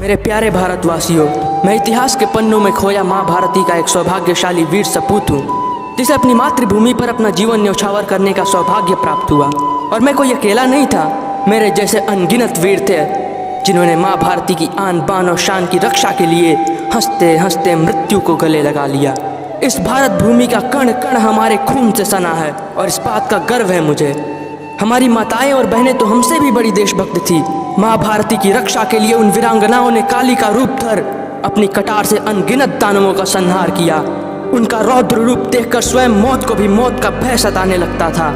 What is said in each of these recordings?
मेरे प्यारे भारतवासियों, मैं इतिहास के पन्नों में खोया माँ भारती का एक सौभाग्यशाली वीर सपूत हूँ, जिसे अपनी मातृभूमि पर अपना जीवन न्यौछावर करने का सौभाग्य प्राप्त हुआ। और मैं कोई अकेला नहीं था, मेरे जैसे अनगिनत वीर थे जिन्होंने माँ भारती की आन बान और शान की रक्षा के लिए हंसते हंसते मृत्यु को गले लगा लिया। इस भारत भूमि का कण कण हमारे खून से सना है और इस बात का गर्व है मुझे। हमारी माताएं और बहनें तो हमसे भी बड़ी देशभक्त थी। माँ भारती की रक्षा के लिए उन वीरांगनाओं ने काली का रूप धर अपनी कटार से अनगिनत दानवों का संहार किया। उनका रौद्र रूप देखकर स्वयं मौत को भी मौत का भय सताने लगता था।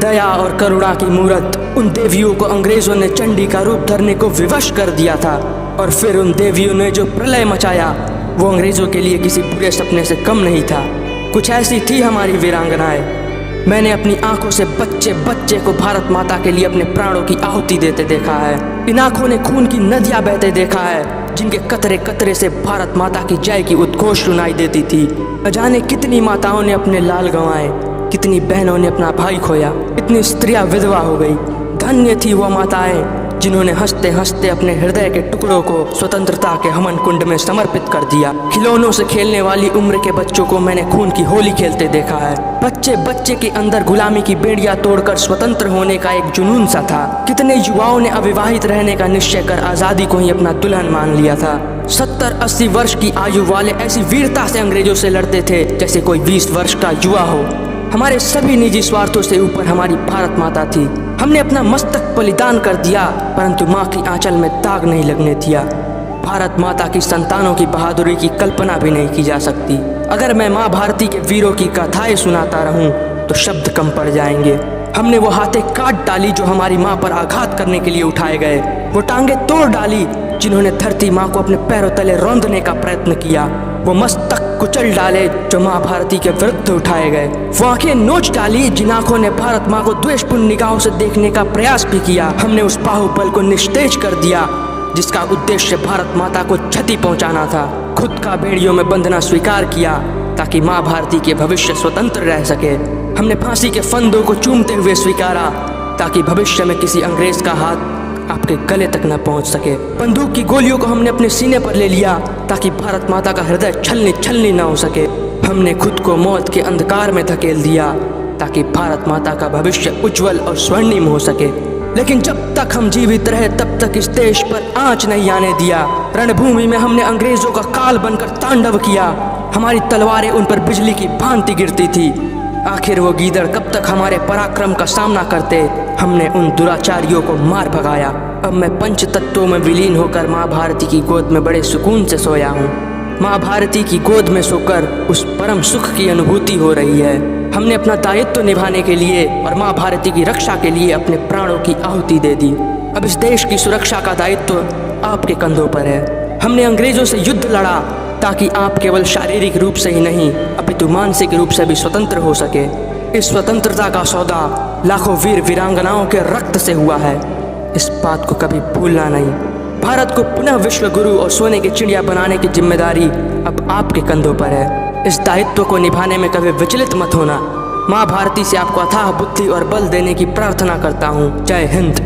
दया और करुणा की मूरत उन देवियों को अंग्रेजों ने चंडी का रूप धरने को विवश कर दिया था। और फिर उन देवियों ने जो प्रलय मचाया वो अंग्रेजों के लिए किसी बुरे सपने से कम नहीं था। कुछ ऐसी थी हमारी वीरांगनाएं। मैंने अपनी आंखों से बच्चे बच्चे को भारत माता के लिए अपने प्राणों की आहुति देते देखा है। इन आंखों ने खून की नदियां बहते देखा है, जिनके कतरे कतरे से भारत माता की जय की उद्घोष सुनाई देती थी। न जाने कितनी माताओं ने अपने लाल गंवाए, कितनी बहनों ने अपना भाई खोया, कितनी स्त्रियां विधवा हो गई। धन्य थी वो माताएं जिन्होंने हंसते हंसते अपने हृदय के टुकड़ों को स्वतंत्रता के हवन कुंड में समर्पित कर दिया। खिलौनों से खेलने वाली उम्र के बच्चों को मैंने खून की होली खेलते देखा है। बच्चे बच्चे के अंदर गुलामी की बेड़ियां तोड़कर स्वतंत्र होने का एक जुनून सा था। कितने युवाओं ने अविवाहित रहने का निश्चय कर आज़ादी को ही अपना दुल्हन मान लिया था। 70-80 वर्ष की आयु वाले ऐसी वीरता से अंग्रेजों से लड़ते थे जैसे कोई 20 वर्ष का युवा हो। हमारे सभी निजी स्वार्थों से ऊपर हमारी भारत माता थी। हमने अपना मस्तक बलिदान कर दिया, परंतु माँ की आंचल में दाग नहीं लगने दिया। भारत माता की संतानों की बहादुरी की कल्पना भी नहीं की जा सकती। अगर मैं माँ भारती के वीरों की गाथाएं सुनाता रहूं तो शब्द कम पड़ जाएंगे। हमने वो हाथें काट डाली जो हमारी माँ पर आघात करने के लिए उठाए गए, वो टांगे तोड़ डाली जिन्होंने धरती माँ को अपने पैरों तले रौंदने का प्रयत्न किया, वो मस्तक कुचल डाले जो माँ भारती के विरुद्ध उठाए गए, वो आंखें नोच डाली जिन आंखों ने भारत माँ को द्वेषपूर्ण निगाहों से देखने का प्रयास भी किया। हमने उस बाहुबल को निस्तेज कर दिया जिसका उद्देश्य भारत माता को क्षति पहुंचाना था। खुद का बेड़ियों में बंधना स्वीकार किया ताकि माँ भारती के भविष्य स्वतंत्र रह सके। हमने फांसी के फंदों को चूमते हुए स्वीकारा ताकि भविष्य में किसी अंग्रेज का हाथ आपके गले तक न पहुंच सके। बंदूक की गोलियों को हमने अपने सीने पर ले लिया ताकि भारत माता का हृदय छलनी छलनी न हो सके। हमने खुद को मौत के अंधकार में धकेल दिया ताकि भारत माता का भविष्य उज्जवल और स्वर्णिम हो सके। लेकिन जब तक हम जीवित रहे तब तक इस देश पर आंच नहीं आने दिया। रणभूमि में हमने अंग्रेजों का काल बनकर तांडव किया। हमारी तलवारें उन पर बिजली की भांति गिरती थी। आखिर वो गीदड़ कब तक हमारे पराक्रम का सामना करते। हमने उन दुराचारियों को मार भगाया। अब मैं पंच तत्वों में विलीन होकर माँ भारती की गोद में बड़े सुकून से सोया हूँ। माँ भारती की गोद में सोकर उस परम सुख की अनुभूति हो रही है। हमने अपना दायित्व निभाने के लिए और माँ भारती की रक्षा के लिए अपने प्राणों की आहुति दे दी। अब इस देश की सुरक्षा का दायित्व आपके कंधों पर है। हमने अंग्रेजों से युद्ध लड़ा ताकि आप केवल शारीरिक रूप से ही नहीं अपितु मानसिक रूप से भी स्वतंत्र हो सके। इस स्वतंत्रता का सौदा लाखों वीर वीरांगनाओं के रक्त से हुआ है। इस बात को कभी भूलना नहीं। भारत को पुनः विश्व गुरु और सोने की चिड़िया बनाने की जिम्मेदारी अब आपके कंधों पर है। इस दायित्व को निभाने में कभी विचलित मत होना। माँ भारती से आपको अथाह बुद्धि और बल देने की प्रार्थना करता हूँ। जय हिंद।